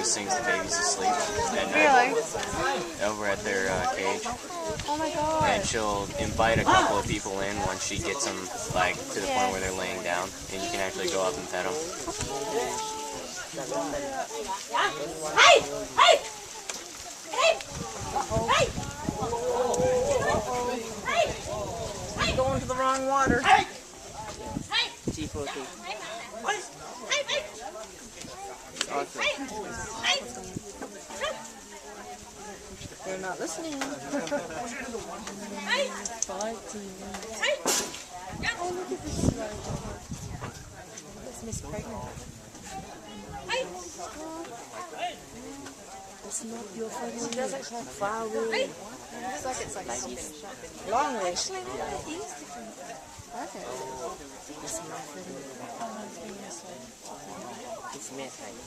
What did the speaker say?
sings the babies to sleep at night. Really? Over at their cage. Oh my god. And she'll invite a couple of people in once she gets them like to the point where they're laying down, and you can actually go up and pet them. Hey! Hey! Hey! Hey! Hey! Going to the wrong water. Hey! G4P. Awesome. They're not listening. Hey! 5 Hey! Oh, look at this. That's Miss Pregnant. Hey! It's not your family. She doesn't have far away. It's like something shopping. Long way. Actually, no, that is different. Okay. It's not family. It's Methane.